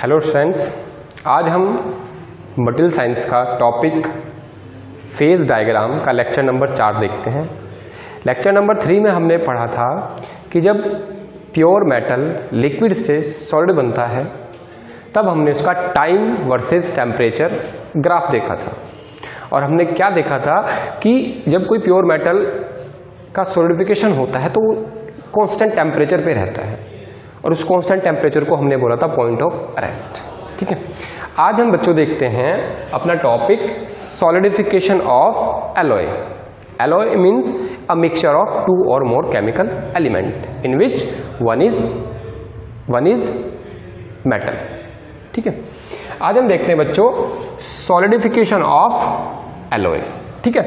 Hello students, आज हम material science का टॉपिक फेज डायग्राम का लेक्चर नंबर 4 देखते हैं। लेक्चर नंबर 3 में हमने पढ़ा था कि जब प्योर मेटल लिक्विड से सॉलिड बनता है तब हमने उसका टाइम वर्सेस टेम्परेचर ग्राफ देखा था। और हमने क्या देखा था कि जब कोई प्योर मेटल का सॉलिडिफिकेशन होता है तो वो कांस्टेंट टेम्परेचर पे रहता है और उस कांस्टेंट टेम्परेचर को हमने बोला था पॉइंट ऑफ रेस्ट। ठीक है, आज हम बच्चों देखते हैं अपना topic solidification of alloy. Alloy means a mixture of 2 or more chemical element in which one is metal। ठीक है, आज हम देखते हैं बच्चों सॉलिडिफिकेशन ऑफ एलॉय। ठीक है,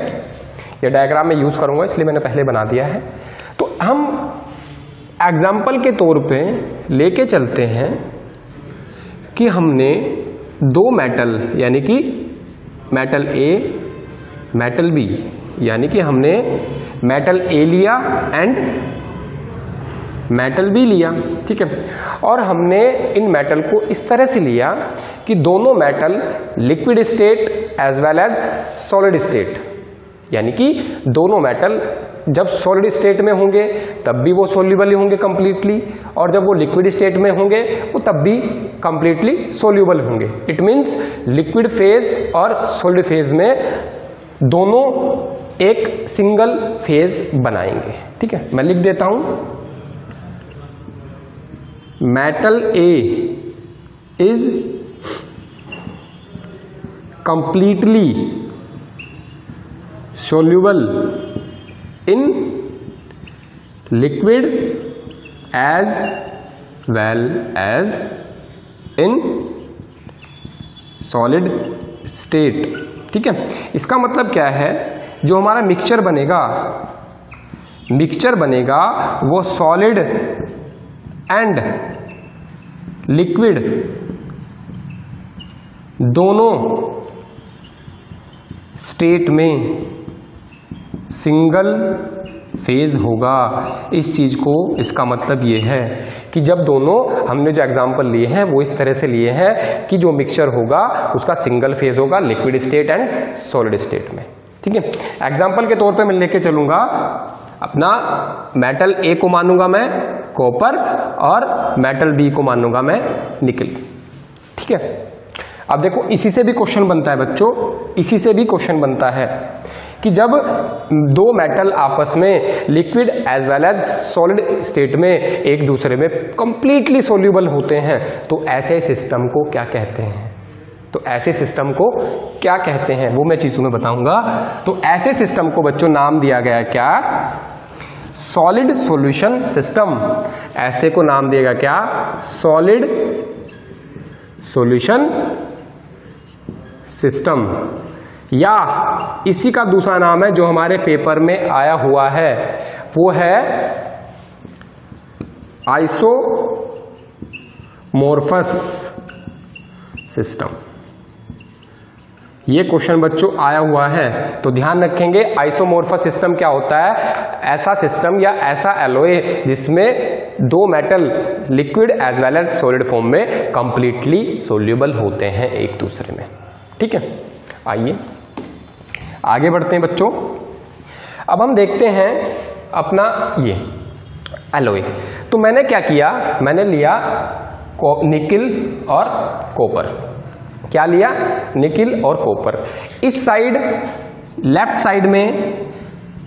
ये डायग्राम में यूज करूंगा इसलिए मैंने पहले बना दिया है। तो हम एग्जाम्पल के तौर पे लेके चलते हैं कि हमने दो मेटल यानी कि मेटल ए मेटल बी यानी कि हमने मेटल ए लिया एंड मेटल बी लिया। ठीक है, और हमने इन मेटल को इस तरह से लिया कि दोनों metal liquid state as well as solid state, यानी कि दोनों मेटल जब सॉलिड स्टेट में होंगे तब भी वो सोल्यूबल होंगे कंप्लीटली, और जब वो लिक्विड स्टेट में होंगे वो तब भी कंप्लीटली सोल्यूबल होंगे। इट मींस लिक्विड फेज और सॉलिड फेज में दोनों एक सिंगल फेज बनाएंगे। ठीक है, मैं लिख देता हूं, metal A is completely soluble in liquid as well as in solid state। ठीक है, इसका मतलब क्या है, जो हमारा मिक्सचर बनेगा वो सॉलिड एंड लिक्विड दोनों स्टेट में सिंगल फेज होगा। इस चीज को, इसका मतलब ये है कि जब दोनों, हमने जो एग्जांपल लिए हैं वो इस तरह से लिए हैं कि जो मिक्सचर होगा उसका सिंगल फेज होगा liquid state and solid state में। ठीक है, एग्जांपल के तौर पे मैं लेके चलूंगा अपना मेटल ए को मानूंगा मैं कॉपर और मेटल बी को मानूंगा मैं निकल। ठीक है, अब देखो इसी से भी क्वेश्चन बनता है बच्चों, इसी से भी क्वेश्चन बनता है कि जब दो मेटल आपस में liquid as well as solid state में एक दूसरे में कंप्लीटली सोल्यूबल होते हैं तो ऐसे सिस्टम को क्या कहते हैं, तो ऐसे सिस्टम को क्या कहते हैं वो मैं चीजों में बताऊंगा। तो ऐसे सिस्टम को बच्चों नाम दिया गया क्या, सॉलिड सॉल्यूशन सिस्टम। ऐसे को नाम दिया गया क्या, सॉलिड सॉल्यूशन सिस्टम, या इसी का दूसरा नाम है जो हमारे पेपर में आया हुआ है वो है आइसोमॉर्फस सिस्टम। ये क्वेश्चन बच्चों आया हुआ है तो ध्यान रखेंगे आइसोमॉर्फस सिस्टम क्या होता है। ऐसा सिस्टम या ऐसा एलॉय जिसमें दो metal liquid as well as solid form में कंप्लीटली सोल्यूबल होते हैं एक दूसरे में। ठीक है, आइए आगे बढ़ते हैं बच्चों। अब हम देखते हैं अपना ये एलॉय। तो मैंने क्या किया, मैंने लिया निकिल और कॉपर। क्या लिया, निकिल और कॉपर। इस साइड लेफ्ट साइड में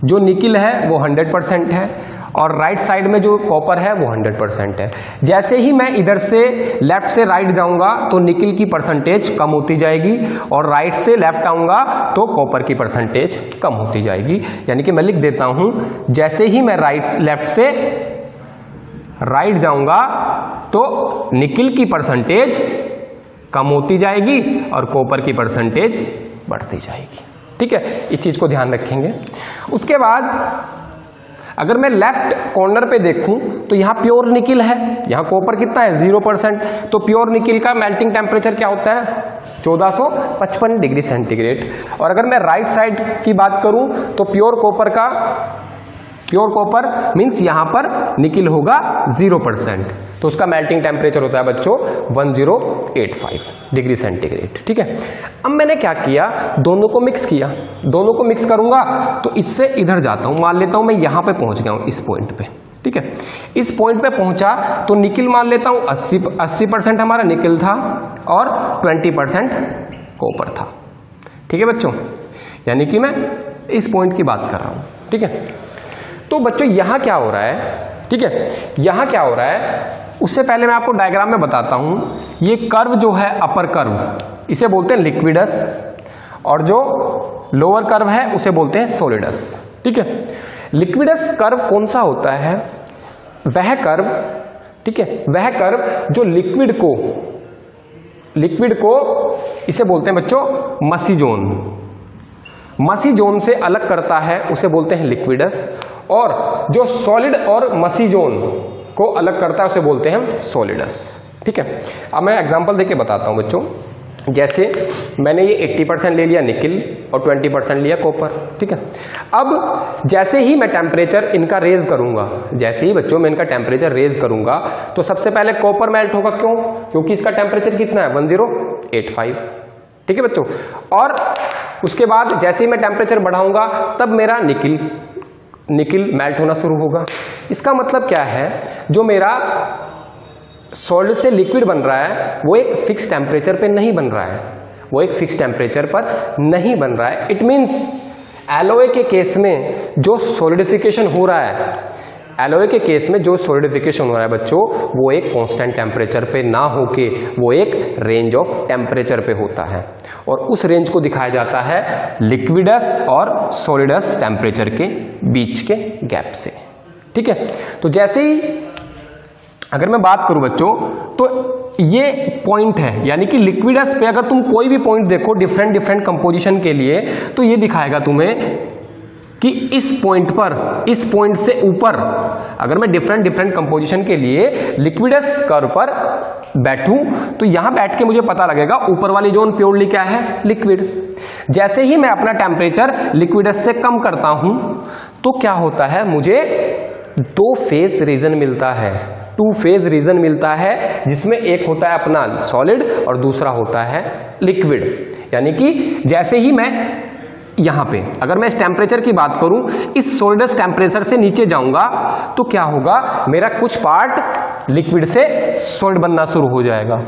जो निकिल है वो 100% है और राइट साइड में जो कॉपर है वो 100% है। जैसे ही मैं इधर से लेफ्ट से राइट जाऊंगा तो निकिल की परसेंटेज कम होती जाएगी और राइट से लेफ्ट आऊंगा तो कॉपर की परसेंटेज कम होती जाएगी। यानी कि मैं लिख देता हूं, जैसे ही मैं लेफ्ट से राइट जाऊंगा तो निकिल की परसेंटेज कम होती जाएगी और कॉपर की परसेंटेज बढ़ती जाएगी। ठीक है, इस चीज को ध्यान रखेंगे। उसके बाद अगर मैं लेफ्ट कॉर्नर पे देखूं तो यहां प्योर निकिल है, यहां कॉपर कितना है 0%। तो प्योर निकिल का मेल्टिंग टेम्परेचर क्या होता है 1455 डिग्री सेंटीग्रेड। और अगर मैं राइट साइड की बात करूं तो प्योर कॉपर का प्योर कॉपर मींस यहां पर निकिल होगा 0%, तो उसका मेल्टिंग टेम्परेचर होता है बच्चों 1085 डिग्री सेंटीग्रेड। ठीक है, अब मैंने क्या किया, दोनों को मिक्स किया, दोनों को मिक्स करूंगा तो इससे इधर जाता हूं, मान लेता हूं मैं यहां पे पहुंच गया हूं इस पॉइंट पे। ठीक है, इस पॉइंट पे पहुंचा तो निकिल मान लेता हूं 80% हमारा निकिल था और 20% कॉपर था। ठीक है बच्चों, यानी कि मैं इस पॉइंट की बात कर रहा हूं। ठीक है, तो बच्चों यहां क्या हो रहा है, ठीक है, यहां क्या हो रहा है उससे पहले मैं आपको डायग्राम में बताता हूं। ये कर्व जो है अपर कर्व इसे बोलते हैं लिक्विडस और जो लोअर कर्व है उसे बोलते हैं सॉलिडस। ठीक है, लिक्विडस कर्व कौन सा होता है, वह कर्व, ठीक है, वह कर्व जो लिक्विड को इसे बोलते हैं बच्चों मसी जोन, मसी जोन से अलग करता है उसे बोलते हैं लिक्विडस, और जो सॉलिड और मसी जोन को अलग करता है उसे बोलते हैं सॉलिडस। ठीक है, अब मैं एग्जांपल देके बताता हूं बच्चों। जैसे मैंने ये 80% ले लिया निकिल और 20% लिया कॉपर। ठीक है, अब जैसे ही मैं टेम्परेचर इनका रेज करूंगा, जैसे ही बच्चों मैं इनका टेम्परेचर रेज करूंगा तो सबसे पहले कॉपर मेल्ट होगा। क्यों? क्योंकि इसका टेम्परेचर कितना है 1085। ठीक है बच्चों, और उसके बाद जैसे ही मैं टेम्परेचर बढ़ाऊंगा तब मेरा निकिल मेल्ट होना शुरू होगा। इसका मतलब क्या है, जो मेरा सॉलिड से लिक्विड बन रहा है वो एक फिक्स टेम्परेचर पे नहीं बन रहा है, वो एक फिक्स टेम्परेचर पर नहीं बन रहा है। इट मींस एलॉय के केस में जो सॉलिडिफिकेशन हो रहा है, एलॉय के केस में जो सॉलिडिफिकेशन हो रहा है बच्चों, वो एक कांस्टेंट टेम्परेचर पे ना होके वो एक रेंज ऑफ टेम्परेचर पे होता है, और उस रेंज को दिखाया जाता है लिक्विडस और सॉलिडस टेम्परेचर के बीच के गैप से। ठीक है, तो जैसे ही अगर मैं बात करूं बच्चों तो ये पॉइंट है, यानी कि लिक्विडस पे अगर तुम कोई भी पॉइंट देखो डिफरेंट कंपोजिशन के लिए तो ये दिखाएगा तुम्हें कि इस पॉइंट पर, इस पॉइंट से ऊपर अगर मैं डिफरेंट कंपोजिशन के लिए लिक्विडस कर्व पर बैठूं तो यहां बैठ के मुझे पता लगेगा ऊपर वाली जोन प्योरली क्या है, लिक्विड। जैसे ही मैं अपना टेम्परेचर लिक्विडस से कम करता हूं तो क्या होता है, मुझे दो फेज रीजन मिलता है, टू फेज रीजन मिलता है, जिसमें एक होता है अपना सॉलिड और दूसरा होता है लिक्विड। यानी कि जैसे ही मैं यहां पे अगर मैं इस टेम्परेचर की बात करूं, इस सॉलिडस टेम्परेचर से नीचे जाऊंगा तो क्या होगा, मेरा कुछ पार्ट लिक्विड से सॉलिड बनना शुरू हो जाएगा,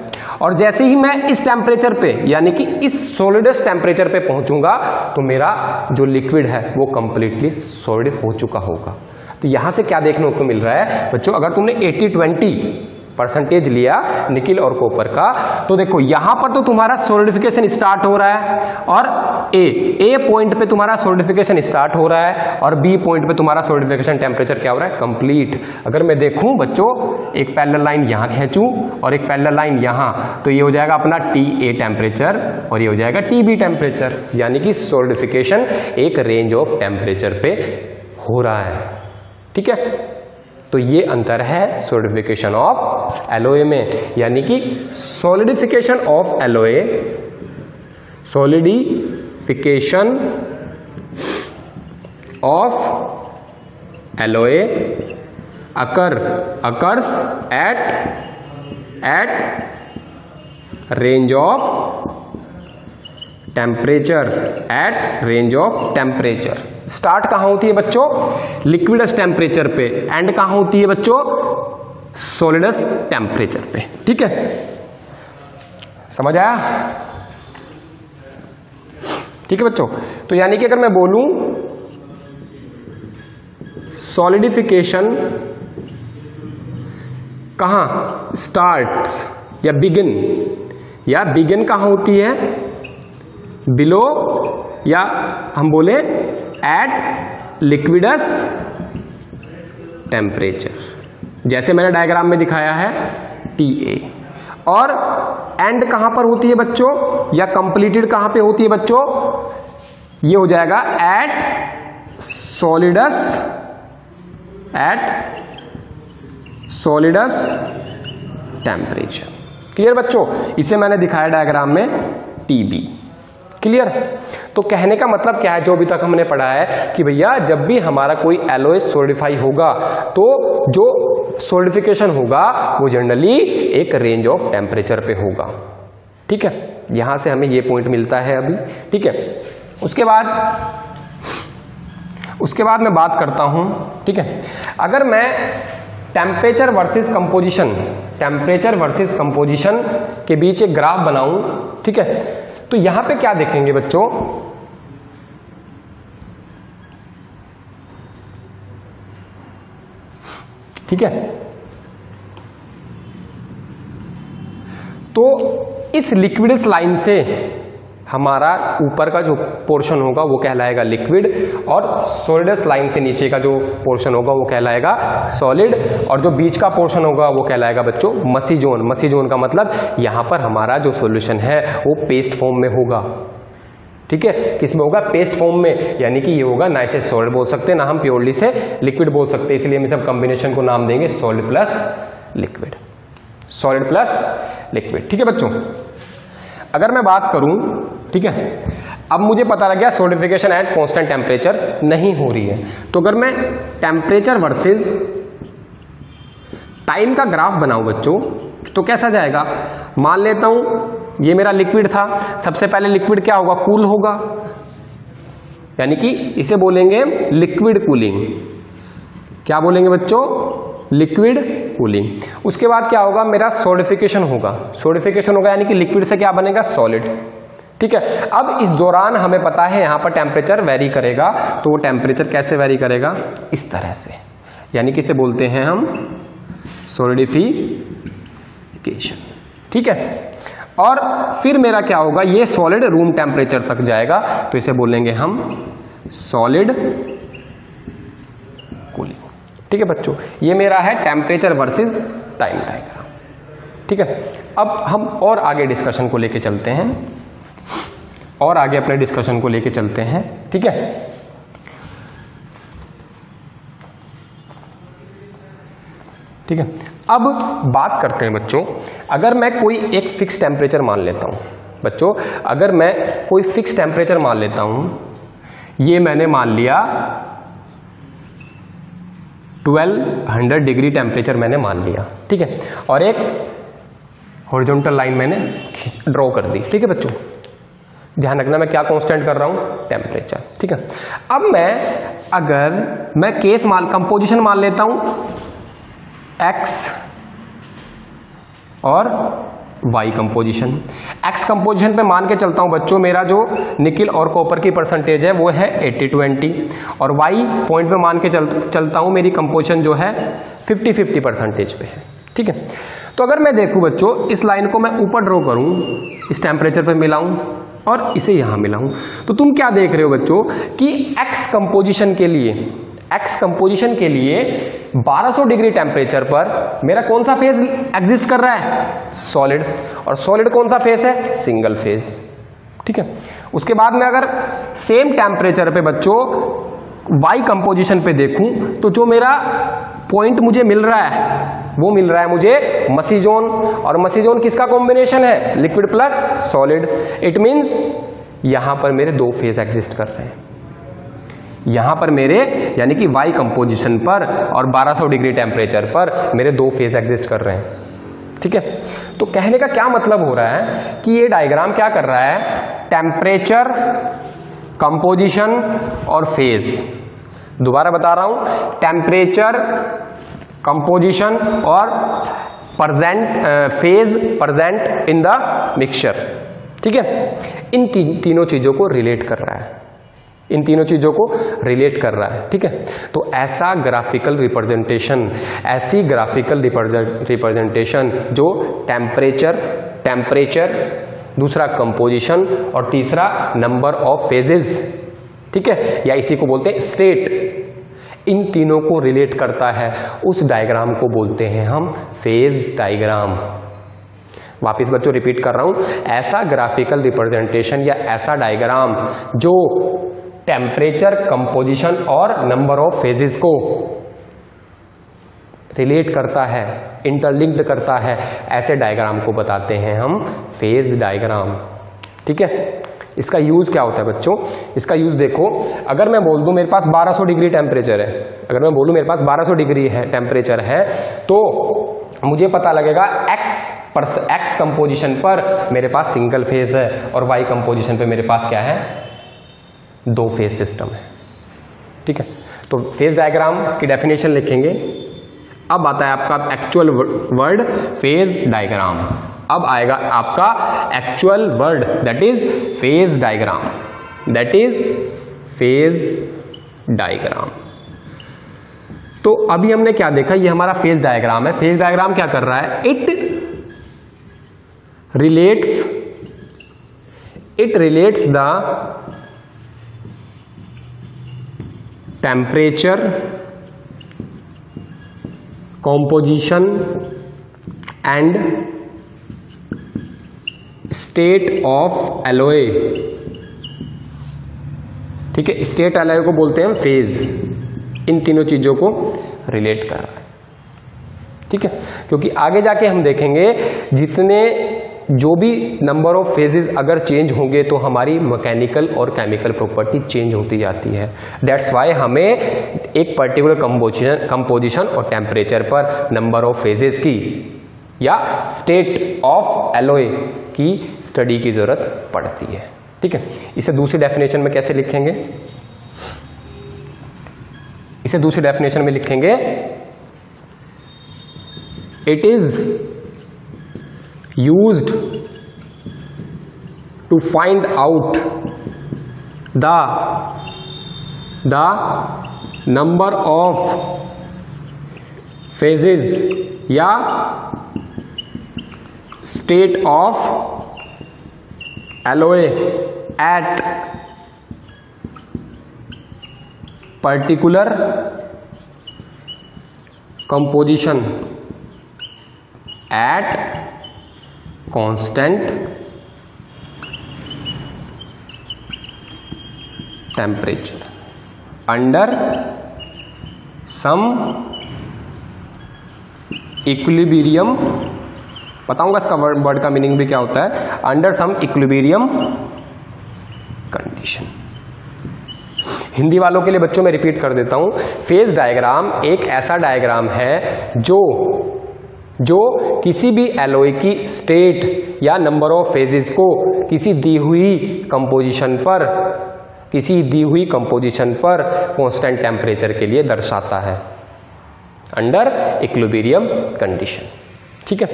और जैसे ही मैं इस टेम्परेचर पे यानी कि इस सॉलिडस टेम्परेचर पे पहुंचूंगा तो मेरा जो लिक्विड है वो कंप्लीटली सॉलिड हो चुका होगा। तो यहां से क्या देखने को मिल रहा है बच्चों, अगर तुमने 80-20% लिया निकिल और कॉपर का, तो देखो यहां पर तो तुम्हारा सॉलिडिफिकेशन स्टार्ट हो रहा है, और ए पॉइंट पे तुम्हारा सॉलिडिफिकेशन स्टार्ट हो रहा है, और बी पॉइंट पे तुम्हारा सॉलिडिफिकेशन टेम्परेचर क्या हो रहा है, कंप्लीट। अगर मैं देखूं बच्चों, एक पैरेलल लाइन यहां खींचूं और एक पैरेलल लाइन यहां, तो ये हो जाएगा अपना TA टेम्परेचर और ये हो जाएगा TB टेम्परेचर, यानी कि सॉलिडिफिकेशन एक रेंज ऑफ टेम्परेचर पे हो रहा है। ठीक है, तो ये अंतर है सॉलिडिफिकेशन ऑफ एलॉय में, यानी कि solidification of alloy, solidification of alloy occurs at range of temperature, at range of temperature. Start कहां होती है बच्चों, लिक्विडस टेम्परेचर पे, एंड कहां होती है बच्चों, सॉलिडस टेम्परेचर पे। ठीक है, समझ आया? ठीक है बच्चों, तो यानी कि अगर मैं बोलूं सॉलिडिफिकेशन कहां स्टार्ट्स या बिगिन कहां होती है, बिलो, या हम बोले एट लिक्विडस टेम्परेचर, जैसे मैंने डायग्राम में दिखाया है TA, और एंड कहां पर होती है बच्चों, या कंप्लीटेड कहां पे होती है बच्चों, ये हो जाएगा एट सॉलिडस टेम्परेचर। क्लियर बच्चों, इसे मैंने दिखाया डायग्राम में TB। क्लियर। तो कहने का मतलब क्या है, जो अभी तक हमने पढ़ा है कि भैया जब भी हमारा कोई एलॉय सॉलिडिफाई होगा तो जो सॉलिडिफिकेशन होगा वो जनरली एक रेंज ऑफ टेम्परेचर पे होगा। ठीक है, यहां से हमें ये पॉइंट मिलता है अभी। ठीक है, उसके बाद मैं बात करता हूं। ठीक है, अगर मैं टेम्परेचर वर्सेस कंपोजिशन के बीच एक ग्राफ बनाऊं, ठीक है, तो यहां पे क्या देखेंगे बच्चों, ठीक है, तो इस लिक्विडस लाइन से हमारा ऊपर का जो पोर्शन होगा वो कहलाएगा लिक्विड, और सॉलिडस लाइन से नीचे का जो पोर्शन होगा वो कहलाएगा सॉलिड, और जो बीच का पोर्शन होगा वो कहलाएगा बच्चों मसी जोन। मसी जोन का मतलब यहां पर हमारा जो सॉल्यूशन है वो पेस्ट फॉर्म में होगा। ठीक है, किसमें होगा, पेस्ट फॉर्म में, यानी कि ये होगा ना इसे सॉलिड बोल सकते हैं ना हम प्योरली से लिक्विड बोल सकते हैं, इसलिए हम सब कॉम्बिनेशन को नाम देंगे solid plus liquid, solid plus liquid. ठीक है बच्चों, अगर मैं बात करूं, ठीक है, अब मुझे पता लग गया सॉलिडिफिकेशन एट कांस्टेंट टेम्परेचर नहीं हो रही है, तो अगर मैं टेम्परेचर वर्सेस टाइम का ग्राफ बनाऊं बच्चों तो कैसा जाएगा। मान लेता हूं ये मेरा लिक्विड था, सबसे पहले लिक्विड क्या होगा, कूल होगा, यानी कि इसे बोलेंगे लिक्विड कूलिंग। क्या बोलेंगे बच्चों, लिक्विड कूलिंग। उसके बाद क्या होगा, मेरा सॉलिडिफिकेशन होगा। सॉलिडिफिकेशन होगा यानी कि लिक्विड से क्या बनेगा, सॉलिड। ठीक है, अब इस दौरान हमें पता है यहां पर टेम्परेचर वेरी करेगा, तो वो टेम्परेचर कैसे वेरी करेगा, इस तरह से, यानी कि इसे बोलते हैं हम सॉलिडिफिकेशन। ठीक है, और फिर मेरा क्या होगा, ये सॉलिड रूम टेम्परेचर तक जाएगा, तो इसे बोलेंगे हम सॉलिड कूलिंग। ठीक है बच्चों, ये मेरा है टेम्परेचर वर्सेस टाइम डायग्राम। ठीक है, अब हम और आगे डिस्कशन को लेके चलते हैं, और आगे अपने डिस्कशन को लेके चलते हैं। ठीक है, ठीक है, अब बात करते हैं बच्चों, अगर मैं कोई एक फिक्स टेम्परेचर मान लेता हूं बच्चों, अगर मैं कोई फिक्स टेम्परेचर मान लेता हूं, ये मैंने मान लिया 1200 डिग्री टेम्परेचर मैंने मान लिया। ठीक है, और एक हॉरिजॉन्टल लाइन मैंने ड्रॉ कर दी। ठीक है बच्चों, ध्यान रखना मैं क्या कांस्टेंट कर रहा हूं, टेम्परेचर। ठीक है, अब अगर मैं केस कंपोजिशन मान लेता हूं X और Y कंपोजिशन। X कंपोजिशन पे मान के चलता हूं बच्चों, मेरा जो निकिल और कॉपर की परसेंटेज है वो है 80-20, और Y पॉइंट पे मान के चलता हूं मेरी कंपोजिशन जो है 50-50 परसेंटेज पे है। ठीक है, तो अगर मैं देखूं बच्चों, इस लाइन को मैं ऊपर ड्रॉ करूं, इस टेम्परेचर पे मिलाऊं और इसे यहां मिलाऊं, तो तुम क्या देख रहे हो बच्चों कि X कंपोजिशन के लिए 1200 डिग्री टेम्परेचर पर मेरा कौन सा फेज एग्जिस्ट कर रहा है, सॉलिड, और सॉलिड कौन सा फेज है, सिंगल फेज। ठीक है, उसके बाद में अगर सेम टेम्परेचर पे बच्चों वाई कंपोजिशन पे देखूं, तो जो मेरा पॉइंट मुझे मिल रहा है वो मिल रहा है मुझे मसी जोन, और मसी जोन किसका कॉम्बिनेशन है, liquid plus solid. It means यहां पर मेरे दो फेज एग्जिस्ट कर रहे हैं, यहां पर मेरे यानी कि वाई कंपोजिशन पर और 1200 डिग्री टेम्परेचर पर मेरे दो फेज एग्जिस्ट कर रहे हैं। ठीक है, तो कहने का क्या मतलब हो रहा है कि ये डायग्राम क्या कर रहा है, टेम्परेचर, कंपोजिशन और फेज। दोबारा बता रहा हूं, टेम्परेचर, कंपोजिशन और phase present in the mixture. ठीक है, इन तीनों चीजों को रिलेट कर रहा है, इन तीनों चीजों को रिलेट कर रहा है। ठीक है, तो ऐसा ग्राफिकल रिप्रेजेंटेशन, ऐसी ग्राफिकल रिप्रेजेंटेशन जो टेम्परेचर, दूसरा कंपोजिशन और तीसरा नंबर ऑफ फेजेस, ठीक है, या इसी को बोलते हैं स्टेट, इन तीनों को रिलेट करता है, उस डायग्राम को बोलते हैं हम फेज डायग्राम। वापिस बच्चों रिपीट कर रहा हूं, ऐसा ग्राफिकल रिप्रेजेंटेशन या ऐसा डायग्राम जो टेम्परेचर, कंपोजिशन और नंबर ऑफ फेजेस को रिलेट करता है, इंटरलिंक्ड करता है, ऐसे डायग्राम को बताते हैं हम फेज डायग्राम। ठीक है, इसका यूज क्या होता है बच्चों, इसका यूज देखो, अगर मैं बोल दूं मेरे पास 1200 डिग्री टेम्परेचर है, अगर मैं बोलूं मेरे पास 1200 डिग्री है टेम्परेचर है, तो मुझे पता लगेगा एक्स कंपोजिशन पर मेरे पास सिंगल फेज है और वाई कंपोजिशन पे मेरे पास क्या है, दो फेज सिस्टम है। ठीक है, तो फेज डायग्राम की डेफिनेशन लिखेंगे। अब आता है आपका एक्चुअल वर्ड फेज डायग्राम। अब आएगा आपका actual word that is phase diagram, that is phase diagram. तो अभी हमने क्या देखा, ये हमारा फेज डायग्राम है। फेज डायग्राम क्या कर रहा है, it relates the temperature, composition and state of alloy। ठीक है, स्टेट alloy को बोलते हैं फेज। इन तीनों चीजों को रिलेट कर रहा है। ठीक है, क्योंकि आगे जाके हम देखेंगे जितने जो भी नंबर ऑफ फेजेस अगर चेंज होंगे तो हमारी मैकेनिकल और केमिकल प्रॉपर्टी चेंज होती जाती है। दैट्स वाई हमें एक पर्टिकुलर कंपोजिशन और टेम्परेचर पर नंबर ऑफ फेजेस की या स्टेट ऑफ एलॉय की स्टडी की जरूरत पड़ती है। ठीक है, इसे दूसरी डेफिनेशन में कैसे लिखेंगे, इसे दूसरी डेफिनेशन में लिखेंगे, it is used to find out the number of phases या state of alloy at particular composition at constant temperature under some equilibrium। बताऊंगा इसका वर्ड का मीनिंग भी क्या होता है, under some equilibrium condition. Hindi वालों के लिए बच्चों मैं रिपीट कर देता हूं, फेज डायग्राम एक ऐसा डायग्राम है जो किसी भी एलॉय की स्टेट या नंबर ऑफ फेजेस को किसी दी हुई कंपोजिशन पर कांस्टेंट टेम्परेचर के लिए दर्शाता है अंडर इक्विलिब्रियम कंडीशन। ठीक है,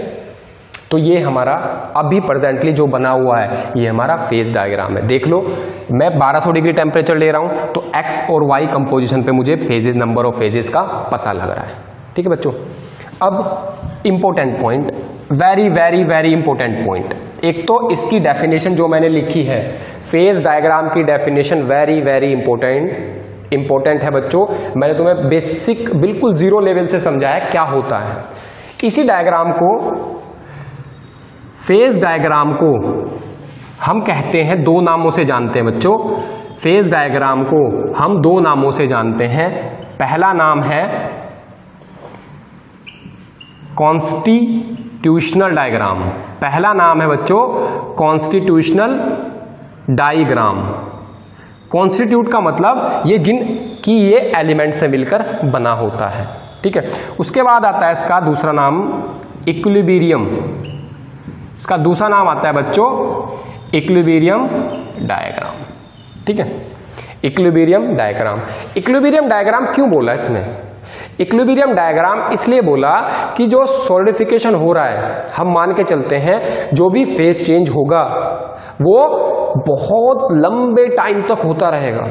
तो ये हमारा अभी प्रेजेंटली जो बना हुआ है ये हमारा फेज डायग्राम है। देख लो, मैं 1200 डिग्री टेम्परेचर ले रहा हूं तो एक्स और वाई कंपोजिशन पे मुझे फेजेस, नंबर ऑफ फेजेस का पता लग रहा है। ठीक है बच्चों, अब important point, very very very important point, एक तो इसकी डेफिनेशन जो मैंने लिखी है, फेज डायग्राम की डेफिनेशन वेरी वेरी इंपॉर्टेंट है बच्चों। मैंने तुम्हें बेसिक बिल्कुल जीरो लेवल से समझाया क्या होता है। इसी डायग्राम को, फेज डायग्राम को हम कहते हैं, दो नामों से जानते हैं बच्चों। फेज डायग्राम को हम दो नामों से जानते हैं। पहला नाम है कॉन्स्टिट्यूशनल डायग्राम, पहला नाम है बच्चों कॉन्स्टिट्यूशनल डायग्राम। कॉन्स्टिट्यूट का मतलब ये जिनकी ये एलिमेंट से मिलकर बना होता है। ठीक है, उसके बाद आता है इसका दूसरा नाम इक्विलिब्रियम। इसका दूसरा नाम आता है बच्चों इक्विलिब्रियम डायग्राम। ठीक है, इक्विलिब्रियम डायग्राम। इक्विलिब्रियम डायग्राम क्यों बोला इसमें, इक्विलिब्रियम डायग्राम इसलिए बोला कि जो सॉलिडिफिकेशन हो रहा है, हम मान के चलते हैं जो भी फेज चेंज होगा वो बहुत लंबे टाइम तक होता रहेगा,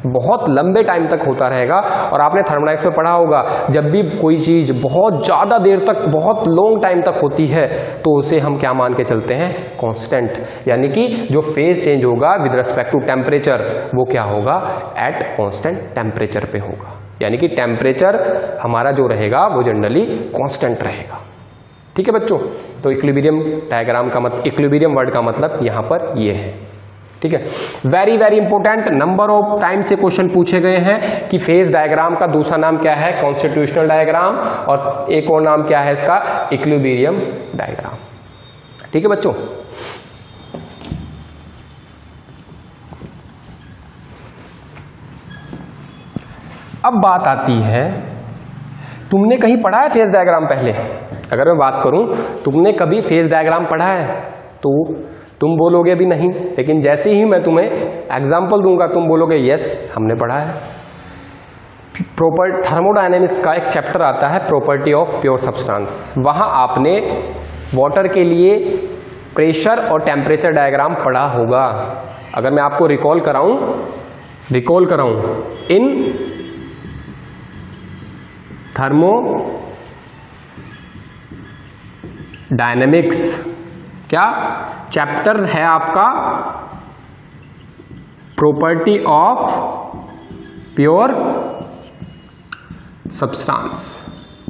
बहुत लंबे टाइम तक होता रहेगा। और आपने थर्मोडायनेमिक्स में पढ़ा होगा, जब भी कोई चीज बहुत ज्यादा देर तक, बहुत लॉन्ग टाइम तक होती है तो उसे हम क्या मान के चलते हैं, कांस्टेंट। यानी कि जो फेज चेंज होगा विद रिस्पेक्ट टू टेम्परेचर वो क्या होगा, एट कांस्टेंट टेम्परेचर पे होगा। यानी कि टेम्परेचर हमारा जो रहेगा वो जनरली कांस्टेंट रहेगा। ठीक है बच्चों, तो इक्विलिब्रियम डायग्राम का मतलब, इक्विलिब्रियम वर्ड का मतलब यहां पर ये है। ठीक है, very very important, number of time से क्वेश्चन पूछे गए हैं कि फेज डायग्राम का दूसरा नाम क्या है, कॉन्स्टिट्यूशनल डायग्राम, और एक और नाम क्या है इसका, इक्विलिब्रियम डायग्राम। ठीक है बच्चों, अब बात आती है, तुमने कहीं पढ़ा है फेज डायग्राम पहले? अगर मैं बात करूं तुमने कभी फेज डायग्राम पढ़ा है तो तुम बोलोगे भी नहीं, लेकिन जैसे ही मैं तुम्हें एग्जांपल दूंगा तुम बोलोगे यस हमने पढ़ा है। थर्मोडायनेमिक्स का एक चैप्टर आता है प्रॉपर्टी ऑफ प्योर सब्सटेंस, वहां आपने वाटर के लिए प्रेशर और टेम्परेचर डायग्राम पढ़ा होगा। अगर मैं आपको रिकॉल कराऊं इन थर्मोडायनेमिक्स, क्या चैप्टर है आपका? Property of pure substance.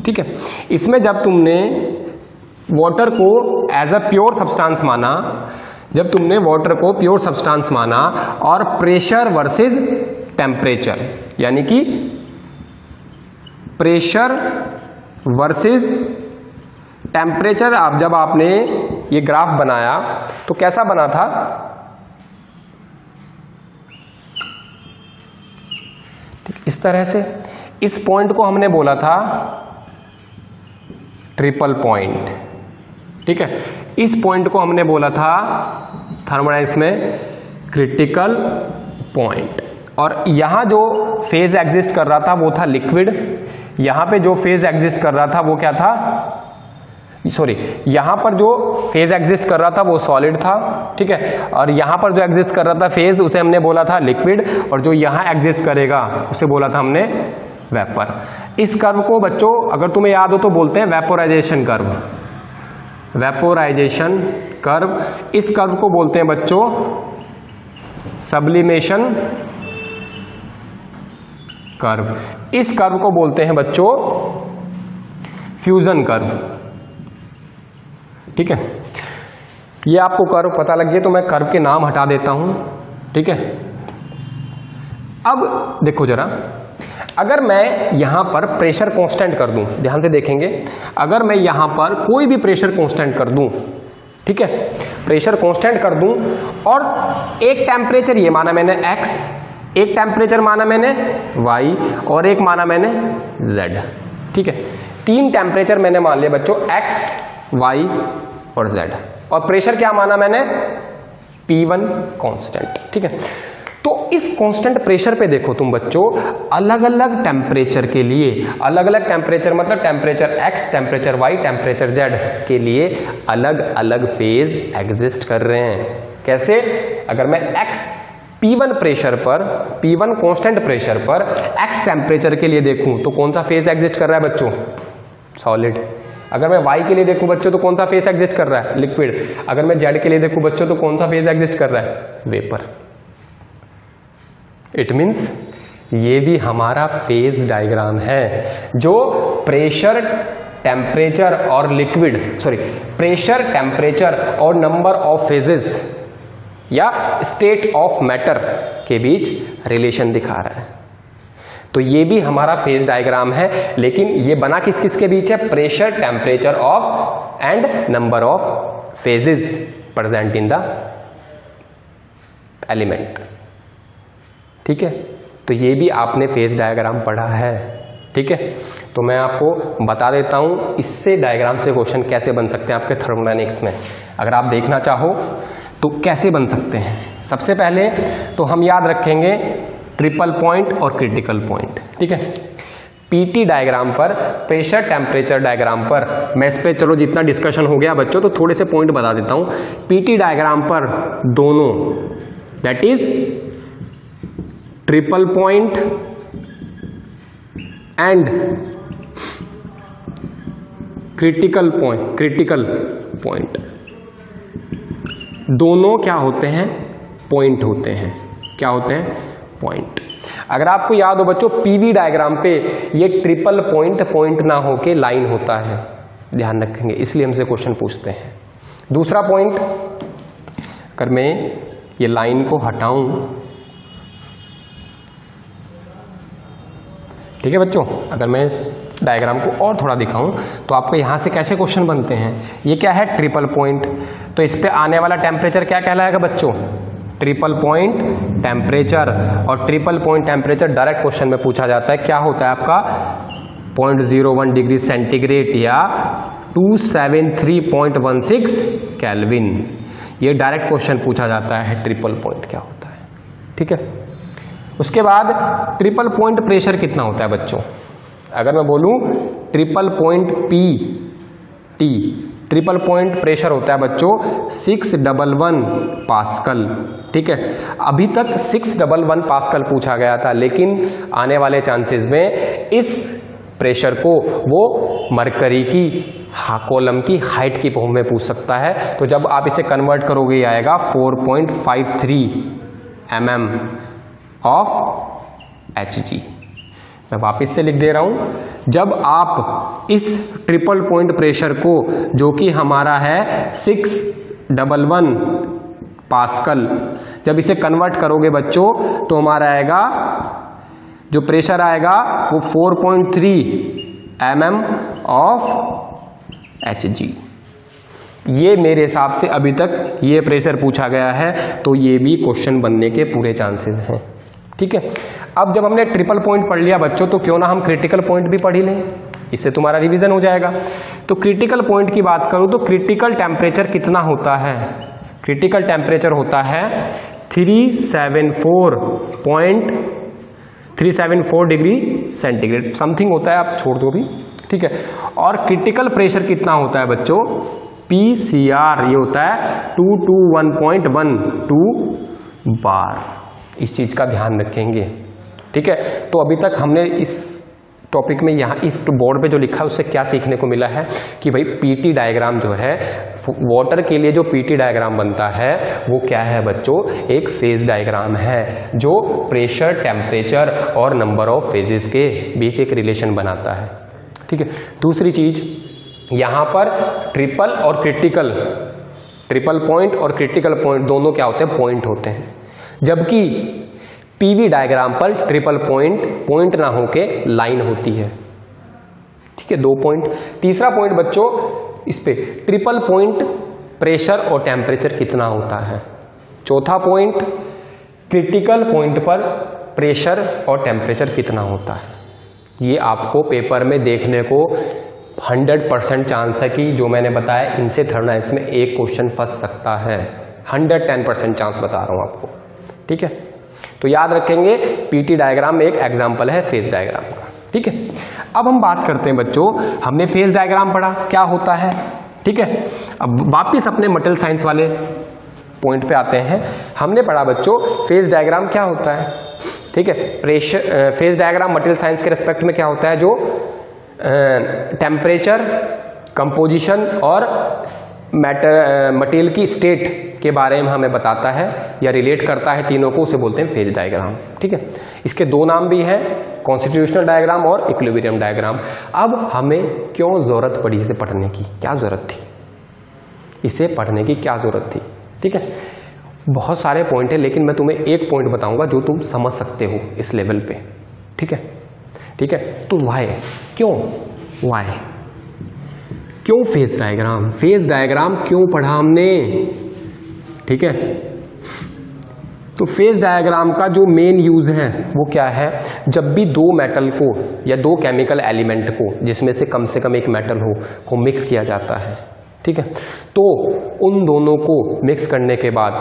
ठीक है, इसमें जब तुमने वाटर को एज अ प्योर सब्सटेंस माना, जब तुमने वाटर को प्योर सब्सटेंस माना और प्रेशर वर्सेस टेम्परेचर, यानी कि प्रेशर वर्सेस टेम्परेचर, आप जब आपने ये ग्राफ बनाया तो कैसा बना था? इस तरह से। इस पॉइंट को हमने बोला था ट्रिपल पॉइंट। ठीक है, इस पॉइंट को हमने बोला था थर्मोडायनेमिक्स में क्रिटिकल पॉइंट। और यहां जो फेज एग्जिस्ट कर रहा था वो था लिक्विड, यहां पे जो फेज एग्जिस्ट कर रहा था वो क्या था? सॉरी, यहां पर जो फेज एग्जिस्ट कर रहा था वो सॉलिड था। ठीक है, और यहां पर जो एग्जिस्ट कर रहा था फेज, उसे हमने बोला था लिक्विड, और जो यहां एग्जिस्ट करेगा उसे बोला था हमने वेपर। इस कर्व को बच्चों अगर तुम्हें याद हो तो बोलते हैं वेपोराइजेशन कर्व। वेपोराइजेशन कर्व, इस कर्व को बोलते हैं बच्चों सब्लिमेशन कर्व, इस कर्व को बोलते हैं बच्चों फ्यूजन कर्व। ठीक है, ये आपको कर्व पता लग गया तो मैं कर्व के नाम हटा देता हूं। ठीक है, अब देखो जरा, अगर मैं यहां पर प्रेशर कांस्टेंट कर दूं, ध्यान से देखेंगे, अगर मैं यहां पर कोई भी प्रेशर कांस्टेंट कर दूं, ठीक है, प्रेशर कांस्टेंट कर दूं और एक टेम्परेचर ये माना मैंने x, एक टेम्परेचर माना मैंने y और एक माना मैंने z। ठीक है, तीन टेम्परेचर मैंने मान लिया बच्चों x, y और z, और प्रेशर क्या माना मैंने? P1 constant. ठीक है, तो इस कांस्टेंट प्रेशर पे देखो तुम बच्चों, अलग अलग टेम्परेचर के लिए, अलग अलग टेम्परेचर मतलब temperature x, temperature y, temperature z के लिए अलग अलग फेज एग्जिस्ट कर रहे हैं। कैसे? अगर मैं x P1 प्रेशर पर, P1 कांस्टेंट प्रेशर पर x टेम्परेचर के लिए देखूं तो कौन सा फेज एग्जिस्ट कर रहा है बच्चों? सॉलिड। अगर मैं y के लिए देखूं बच्चों तो कौन सा फेज एग्जिस्ट कर रहा है? लिक्विड। अगर मैं z के लिए देखूं बच्चों तो कौन सा फेज एग्जिस्ट कर रहा है? वेपर। इट मीन्स ये भी हमारा फेज डायग्राम है जो प्रेशर, टेम्परेचर और लिक्विड, सॉरी, प्रेशर, टेम्परेचर और नंबर ऑफ फेजेस या स्टेट ऑफ मैटर के बीच रिलेशन दिखा रहा है। तो ये भी हमारा फेज डायग्राम है, लेकिन ये बना किस किस के बीच है? Pressure, temperature of and number of phases present in the element. ठीक है, तो ये भी आपने फेज डायग्राम पढ़ा है। ठीक है, तो मैं आपको बता देता हूं इससे डायग्राम से क्वेश्चन कैसे बन सकते हैं आपके थर्मोडायनेमिक्स में। अगर आप देखना चाहो तो कैसे बन सकते हैं, सबसे पहले तो हम याद रखेंगे ट्रिपल पॉइंट और क्रिटिकल पॉइंट। ठीक है, पीटी डायग्राम पर, प्रेशर टेम्परेचर डायग्राम पर, मैं इस पे चलो जितना डिस्कशन हो गया बच्चों तो थोड़े से पॉइंट बता देता हूं। पीटी डायग्राम पर दोनों, that is triple point and critical point, दोनों क्या होते हैं? पॉइंट होते हैं। क्या होते हैं? पॉइंट। अगर आपको याद हो बच्चों, पीवी डायग्राम पे ये ट्रिपल पॉइंट ना होके लाइन होता है, ध्यान रखेंगे, इसलिए हमसे क्वेश्चन पूछते हैं। दूसरा पॉइंट, अगर मैं ये लाइन को हटाऊं, ठीक है बच्चों, अगर मैं इस डायग्राम को और थोड़ा दिखाऊं तो आपको यहां से कैसे क्वेश्चन बनते हैं। ये क्या है? Triple point. तो इस पे आने वाला टेम्परेचर क्या कहलाएगा बच्चों? ट्रिपल पॉइंट टेम्परेचर, और triple point temperature direct question में पूछा जाता है, क्या होता है आपका 0.01 डिग्री सेंटीग्रेड या 273.16 केल्विन। ये डायरेक्ट क्वेश्चन पूछा जाता है ट्रिपल पॉइंट क्या होता है, ठीक है। उसके बाद ट्रिपल पॉइंट प्रेशर कितना होता है बच्चों, अगर मैं बोलूं triple point T, triple point pressure होता है बच्चों 611 पास्कल, ठीक है। अभी तक 611 पास्कल पूछा गया था, लेकिन आने वाले चांसेस में इस प्रेशर को वो मरकरी की कॉलम की हाइट की फॉर्म में पूछ सकता है। तो जब आप इसे कन्वर्ट करोगे ये आएगा 4.53 mm ऑफ Hg। मैं वापस से लिख दे रहा हूं, जब आप इस ट्रिपल पॉइंट प्रेशर को जो कि हमारा है 611 पास्कल, जब इसे कन्वर्ट करोगे बच्चों तो हमारा आएगा जो प्रेशर आएगा वो 4.3 mm ऑफ Hg। ये मेरे हिसाब से अभी तक ये प्रेशर पूछा गया है, तो ये भी क्वेश्चन बनने के पूरे चांसेस हैं, ठीक है। अब जब हमने ट्रिपल पॉइंट पढ़ लिया बच्चों, तो क्यों ना हम क्रिटिकल पॉइंट भी पढ़ ही लें, इससे तुम्हारा रिवीजन हो जाएगा। तो क्रिटिकल पॉइंट की बात करूं तो क्रिटिकल टेम्परेचर कितना होता है, क्रिटिकल टेम्परेचर होता है 374 डिग्री सेंटीग्रेड, समथिंग होता है, आप छोड़ दो भी, ठीक है। और क्रिटिकल प्रेशर कितना होता है बच्चों, PCR, ये होता है 221.12 बार। इस चीज का ध्यान रखेंगे, ठीक है। तो अभी तक हमने इस टॉपिक में यहाँ इस बोर्ड पे जो लिखा है उससे क्या सीखने को मिला है कि भाई पीटी डायग्राम जो है, वाटर के लिए जो पीटी डायग्राम बनता है वो क्या है बच्चों, एक फेज डायग्राम है जो प्रेशर, टेम्परेचर और नंबर ऑफ फेजेस के बीच एक रिलेशन बनाता है, ठीक है। दूसरी चीज यहाँ पर ट्रिपल और क्रिटिकल, ट्रिपल पॉइंट और क्रिटिकल पॉइंट दोनों क्या होते हैं, पॉइंट होते हैं, जबकि पीवी डायग्राम पर ट्रिपल पॉइंट ना होके लाइन होती है, ठीक है, 2 पॉइंट। तीसरा पॉइंट बच्चों इस पे ट्रिपल पॉइंट प्रेशर और टेम्परेचर कितना होता है। चौथा पॉइंट क्रिटिकल पॉइंट पर प्रेशर और टेम्परेचर कितना होता है। ये आपको पेपर में देखने को 100% चांस है कि जो मैंने बताया इनसे थर्मोडायनेमिक्स में एक क्वेश्चन फंस सकता है, 110% चांस बता रहा हूं आपको, ठीक है। तो याद रखेंगे पीटी डायग्राम में एक एग्जांपल है फेज डायग्राम का, ठीक है। अब हम बात करते हैं बच्चों, हमने फेज डायग्राम पढ़ा क्या होता है, ठीक है। अब वापिस अपने मटेरियल साइंस वाले पॉइंट पे आते हैं। हमने पढ़ा बच्चों फेज डायग्राम क्या होता है, ठीक है। Pressure phase diagram material science के रिस्पेक्ट में क्या होता है, जो टेम्परेचर, कंपोजिशन और मटेरियल की स्टेट के बारे में हमें बताता है या रिलेट करता है तीनों को, उसे बोलते हैं फेज डायग्राम, ठीक है। इसके दो नाम भी हैं, कॉन्स्टिट्यूशनल डायग्राम और इक्विलिब्रियम डायग्राम। अब हमें क्यों जरूरत पड़ी इसे पढ़ने की, क्या जरूरत थी इसे पढ़ने की, क्या जरूरत थी, ठीक है। बहुत सारे पॉइंट है, लेकिन मैं तुम्हें एक पॉइंट बताऊंगा जो तुम समझ सकते हो इस लेवल पे, ठीक है, ठीक है। तो वाई, क्यों, वाई, क्यों फेज डायग्राम, फेज डायग्राम क्यों पढ़ा हमने, ठीक है। तो फेज डायग्राम का जो मेन यूज है वो क्या है, जब भी दो मेटल को या दो केमिकल एलिमेंट को, जिसमें से कम एक मेटल हो, को मिक्स किया जाता है, ठीक है। तो उन दोनों को मिक्स करने के बाद,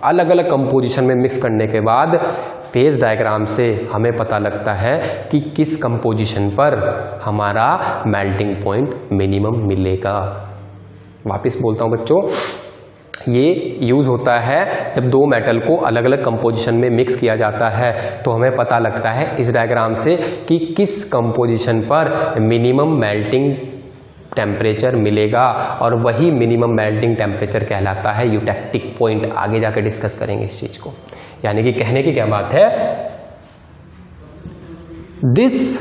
अलग अलग कंपोजिशन में मिक्स करने के बाद फेज डायग्राम से हमें पता लगता है कि किस कंपोजिशन पर हमारा मेल्टिंग पॉइंट मिनिमम मिलेगा। वापस बोलता हूं बच्चों, ये यूज होता है जब दो मेटल को अलग अलग कंपोजिशन में मिक्स किया जाता है, तो हमें पता लगता है इस डायग्राम से कि किस कंपोजिशन पर मिनिमम मेल्टिंग टेम्परेचर मिलेगा, और वही मिनिमम मेल्टिंग टेम्परेचर कहलाता है यूटेक्टिक पॉइंट। आगे जाकर डिस्कस करेंगे इस चीज को। यानी कि कहने की क्या बात है, दिस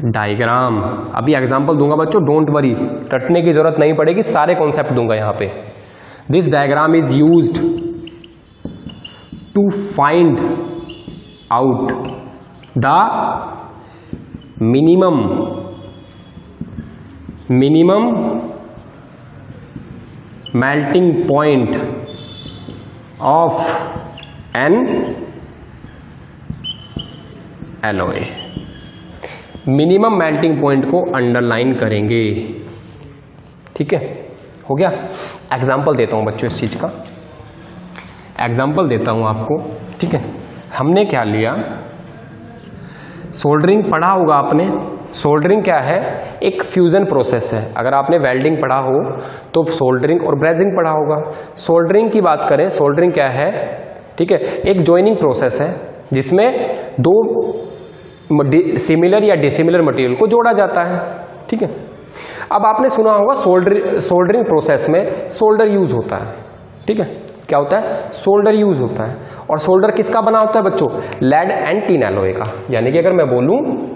डायग्राम, अभी एग्जांपल दूंगा बच्चों, डोंट वरी, रटने की जरूरत नहीं पड़ेगी, सारे कॉन्सेप्ट दूंगा यहां पे। This diagram is used to find out the minimum melting point of an alloy. Minimum melting point को अंडरलाइन करेंगे। ठीक है, हो गया। एग्जाम्पल देता हूं बच्चों इस चीज का, एग्जाम्पल देता हूं आपको। ठीक है, हमने क्या लिया, सोल्डरिंग पढ़ा होगा आपने। सोल्डरिंग क्या है, एक फ्यूजन प्रोसेस है। अगर आपने वेल्डिंग पढ़ा हो तो सोल्डरिंग और ब्रेजिंग पढ़ा होगा। सोल्डरिंग की बात करें, सोल्डरिंग क्या है, ठीक है, एक जॉइनिंग प्रोसेस है जिसमें दो सिमिलर या डिसिमिलर मटेरियल को जोड़ा जाता है। ठीक है, अब आपने सुना होगा सोल्डरिंग प्रोसेस में सोल्डर यूज होता है। ठीक है, क्या होता है, सोल्डर यूज होता है। और सोल्डर किसका बना होता है बच्चों, लेड एंड टिन एलॉय का। यानी कि अगर मैं बोलूं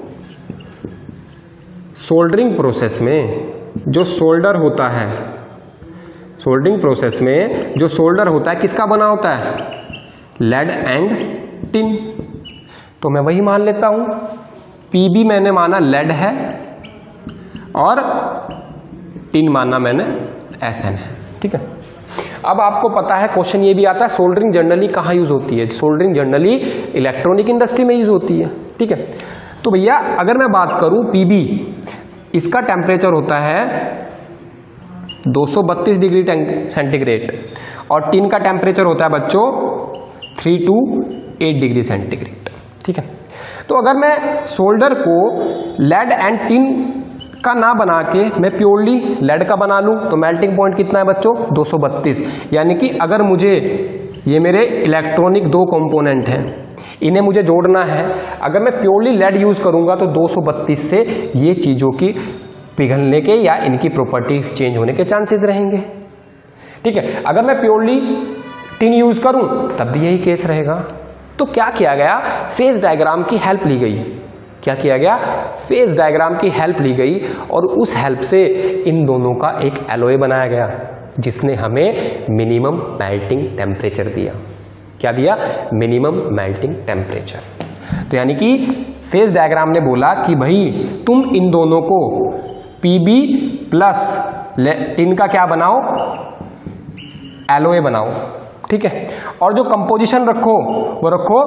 सोल्डरिंग प्रोसेस में जो सोल्डर होता है, सोल्डरिंग प्रोसेस में जो सोल्डर होता है किसका बना होता है, लेड एंड टिन। तो मैं वही मान लेता हूं, पीबी मैंने माना लेड है और टिन माना मैंने एसएन है। ठीक है, अब आपको पता है क्वेश्चन ये भी आता है, सोल्डरिंग जनरली कहाँ यूज होती है। सोल्डरिंग जनरली इलेक्ट्रॉनिक इंडस्ट्री में यूज होती है। ठीक है, तो भैया अगर मैं बात करूं पीबी, इसका टेम्परेचर होता है 232 डिग्री सेंटीग्रेड और टिन का टेम्परेचर होता है बच्चों 3 to 8 डिग्री सेंटीग्रेड। ठीक है, तो अगर मैं सोल्डर को लेड एंड टिन का ना बना के मैं प्योरली लेड का बना लूं तो मेल्टिंग पॉइंट कितना है बच्चों, 232। यानी कि अगर मुझे ये मेरे इलेक्ट्रॉनिक दो कंपोनेंट हैं, इन्हें मुझे जोड़ना है, अगर मैं प्योरली लेड यूज करूंगा तो 232 से ये चीजों की पिघलने के या इनकी प्रॉपर्टी चेंज होने के चांसेस रहेंगे। ठीक है, अगर मैं प्योरली टिन यूज करूं तब भी यही केस रहेगा। तो क्या किया गया, फेज डायग्राम की हेल्प ली गई। क्या किया गया, फेज डायग्राम की हेल्प ली गई और उस हेल्प से इन दोनों का एक एलॉय बनाया गया जिसने हमें मिनिमम मेल्टिंग टेम्परेचर दिया। क्या दिया, मिनिमम मेल्टिंग टेम्परेचर। तो यानी कि फेज डायग्राम ने बोला कि भाई तुम इन दोनों को पीबी प्लस टिन का क्या बनाओ, एलॉय बनाओ। ठीक है, और जो कंपोजिशन रखो वो रखो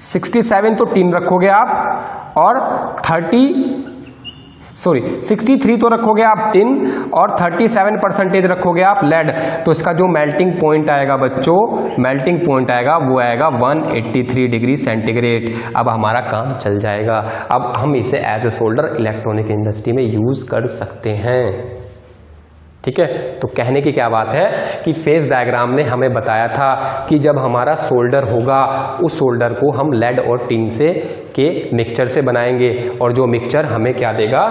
67 तो टिन रखोगे आप और 63 तो रखोगे आप टिन और 37% रखोगे आप लेड। तो इसका जो मेल्टिंग पॉइंट आएगा बच्चों, मेल्टिंग पॉइंट आएगा वो आएगा 183 डिग्री सेंटीग्रेड। अब हमारा काम चल जाएगा। अब हम इसे as a solder electronic industry में यूज कर सकते हैं। ठीक है, तो कहने की क्या बात है कि फेज डायग्राम ने हमें बताया था कि जब हमारा सोल्डर होगा उस सोल्डर को हम लेड और टिन से के मिक्सचर से बनाएंगे और जो मिक्सचर हमें क्या देगा,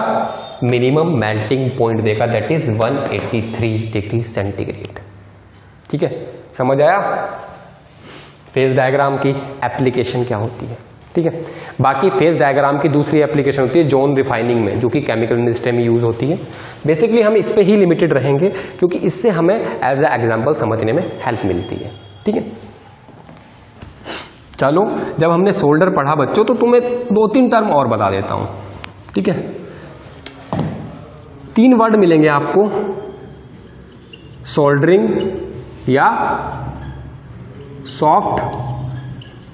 मिनिमम मेल्टिंग पॉइंट देगा, दैट इज 183 डिग्री सेंटीग्रेड। ठीक है, समझ आया फेज डायग्राम की एप्लीकेशन क्या होती है। ठीक है, बाकी फेज डायग्राम की दूसरी एप्लीकेशन होती है जोन रिफाइनिंग में, जो कि केमिकल इंडस्ट्री में यूज होती है। बेसिकली हम इस पे ही लिमिटेड रहेंगे क्योंकि इससे हमें एज ए एग्जांपल समझने में हेल्प मिलती है। ठीक है, चलो जब हमने सोल्डर पढ़ा बच्चों तो तुम्हें 2-3 टर्म और बता देता हूं। ठीक है, 3 वर्ड मिलेंगे आपको, सोल्डरिंग या सॉफ्ट।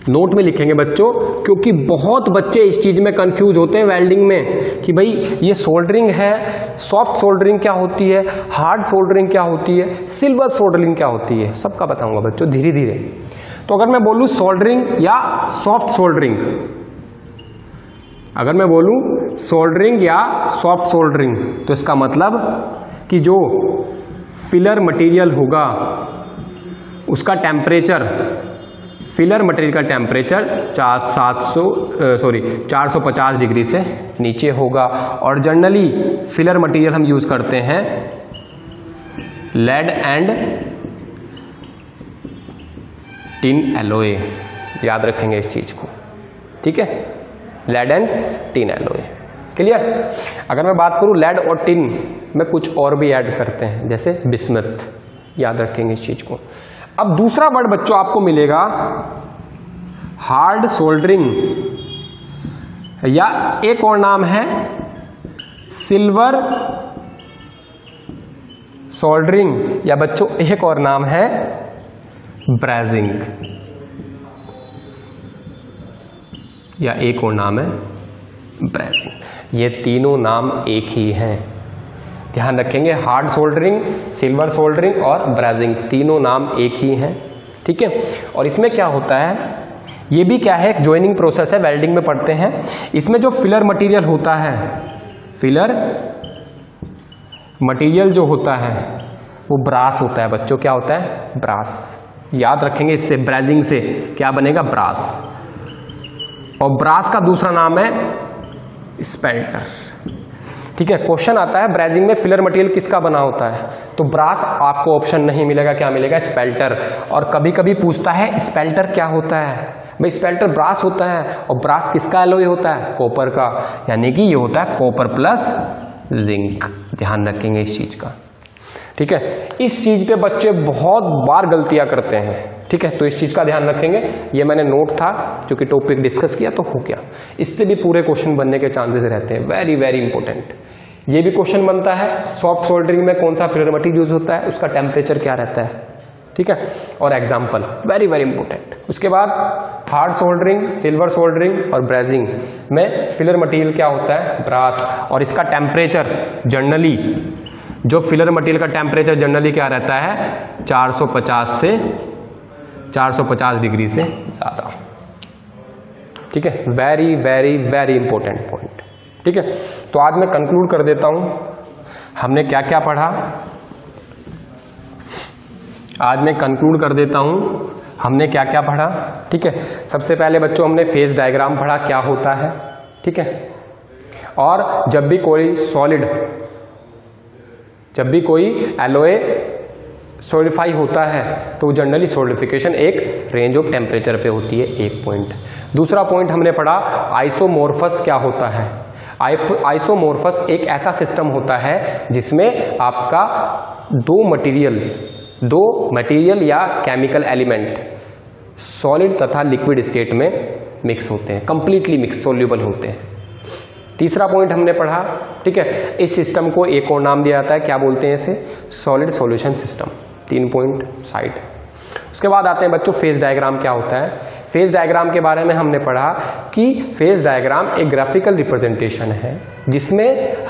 नोट में लिखेंगे बच्चों, क्योंकि बहुत बच्चे इस चीज में कंफ्यूज होते हैं वेल्डिंग में कि भाई ये सोल्डरिंग है, सॉफ्ट सोल्डरिंग क्या होती है, हार्ड सोल्डरिंग क्या होती है, सिल्वर सोल्डरिंग क्या होती है, सबका बताऊंगा बच्चों धीरे धीरे। तो अगर मैं बोलूं सोल्डरिंग या सॉफ्ट सोल्डरिंग, अगर मैं बोलूं सोल्डरिंग या सॉफ्ट सोल्डरिंग तो इसका मतलब कि जो फिलर मटेरियल होगा उसका टेम्परेचर, फिलर मटेरियल का टेम्परेचर 450 डिग्री से नीचे होगा। और जनरली फिलर मटेरियल हम यूज करते हैं लेड एंड टिन एलॉय, याद रखेंगे इस चीज को। ठीक है, lead and tin alloy, clear. अगर मैं बात करूं लेड और टिन में कुछ और भी ऐड करते हैं जैसे बिस्मथ, याद रखेंगे इस चीज को। अब दूसरा वर्ड बच्चों आपको मिलेगा हार्ड सोल्डरिंग, या एक और नाम है सिल्वर सोल्डरिंग या बच्चों एक और नाम है ब्रेजिंग, या एक और नाम है ब्रेजिंग। ये तीनों नाम एक ही हैं, ध्यान रखेंगे। हार्ड सोल्डरिंग, सिल्वर सोल्डरिंग और ब्रेजिंग तीनों नाम एक ही हैं, ठीक है। और इसमें क्या होता है, ये भी क्या है, एक जॉइनिंग प्रोसेस है, वेल्डिंग में पढ़ते हैं। इसमें जो फिलर मटेरियल होता है, फिलर मटेरियल जो होता है वो ब्रास होता है बच्चों। क्या होता है, ब्रास। याद रखेंगे, इससे ब्रेजिंग से क्या बनेगा, ब्रास। और ब्रास का दूसरा नाम है स्पेल्टर, ठीक है। क्वेश्चन आता है ब्रेजिंग में फिलर मटेरियल किसका बना होता है, तो ब्रास आपको ऑप्शन नहीं मिलेगा, क्या मिलेगा, स्पेल्टर। और कभी कभी पूछता है स्पेल्टर क्या होता है, भाई स्पेल्टर ब्रास होता है, और ब्रास किसका एलॉय होता है, कॉपर का, यानी कि ये होता है कॉपर प्लस जिंक। ध्यान रखेंगे इस चीज का, ठीक है। इस चीज पे बच्चे बहुत बार गलतियां करते हैं, ठीक है, तो इस चीज का ध्यान रखेंगे। ये मैंने नोट था, क्योंकि टॉपिक डिस्कस किया तो हो गया। इससे भी पूरे क्वेश्चन बनने के चांसेस रहते हैं, वेरी वेरी इंपॉर्टेंट। ये भी क्वेश्चन बनता है, सॉफ्ट सोल्डरिंग में कौन सा फिलर मटेरियल यूज होता है, उसका टेम्परेचर क्या रहता है, ठीक है, और एग्जाम्पल, वेरी वेरी इंपॉर्टेंट। उसके बाद हार्ड सोल्डरिंग, सिल्वर सोल्डरिंग और ब्रेजिंग में फिलर मटेरियल क्या होता है, ब्रास। और इसका टेम्परेचर जनरली, जो फिलर मटेरियल का टेम्परेचर जनरली क्या रहता है, 450 डिग्री से ज्यादा, ठीक है। Very very very important point, ठीक है। तो आज मैं कंक्लूड कर देता हूं, हमने क्या क्या पढ़ा। आज मैं कंक्लूड कर देता हूं, हमने क्या क्या पढ़ा, ठीक है। सबसे पहले बच्चों हमने फेज डायग्राम पढ़ा, क्या होता है, ठीक है। और जब भी कोई सॉलिड, जब भी कोई एलॉय सोलिडिफाई होता है तो जनरली सोलिडिफिकेशन एक रेंज ऑफ टेम्परेचर पे होती है, एक पॉइंट। दूसरा पॉइंट हमने पढ़ा आइसोमोर्फस क्या होता है। आइसोमोर्फस एक ऐसा सिस्टम होता है जिसमें आपका दो मटेरियल या केमिकल एलिमेंट सॉलिड तथा लिक्विड स्टेट में मिक्स होते हैं, कंप्लीटली मिक्स, सोल्यूबल होते हैं। तीसरा पॉइंट हमने पढ़ा, ठीक है। इस सिस्टम को एक और नाम दिया जाता है, क्या बोलते हैं इसे, solid solution system. 3 point side. उसके बाद आते हैं बच्चों फेज डायग्राम क्या होता है। फेज डायग्राम के बारे में हमने पढ़ा कि फेज डायग्राम एक ग्राफिकल रिप्रेजेंटेशन है जिसमें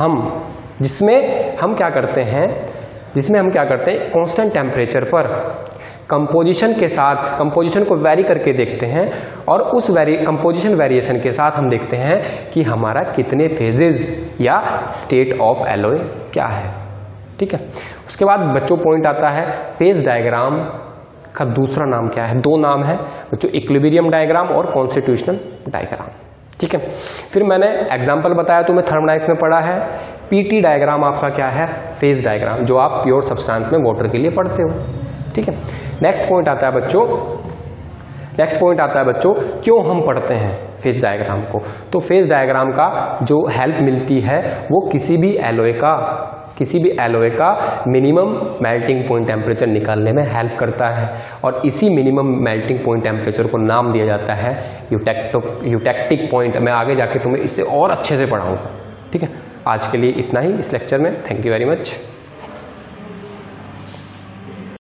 हम क्या करते हैं, कांस्टेंट टेम्परेचर पर कंपोजिशन के साथ, कंपोजिशन को वेरी करके देखते हैं, और उस कंपोजिशन वेरिएशन के साथ हम देखते हैं कि हमारा कितने फेजेस या स्टेट ऑफ एलॉय क्या है, ठीक है। उसके बाद बच्चों पॉइंट आता है फेज डायग्राम का दूसरा नाम क्या है, 2 नाम है बच्चों, इक्विलिब्रियम डायग्राम और कॉन्स्टिट्यूशनल डायग्राम, ठीक है। फिर मैंने एग्जांपल बताया, तुम्हें थर्मोडायनेमिक्स में पढ़ा है पीटी डायग्राम, आपका क्या है, फेज डायग्राम, जो आप प्योर सब्सटेंस में वाटर के लिए पढ़ते हो, ठीक है। नेक्स्ट पॉइंट आता है बच्चों क्यों हम पढ़ते हैं फेज डायग्राम को। तो फेज डायग्राम का जो हेल्प मिलती है वो किसी भी एलॉय का मिनिमम मेल्टिंग पॉइंट टेम्परेचर निकालने में हेल्प करता है, और इसी मिनिमम मेल्टिंग पॉइंट टेम्परेचर को नाम दिया जाता है यूटेक्टिक पॉइंट। मैं आगे जाके तुम्हें इससे और अच्छे से पढ़ाऊंगा, ठीक है। आज के लिए इतना ही इस लेक्चर में। Thank you very much.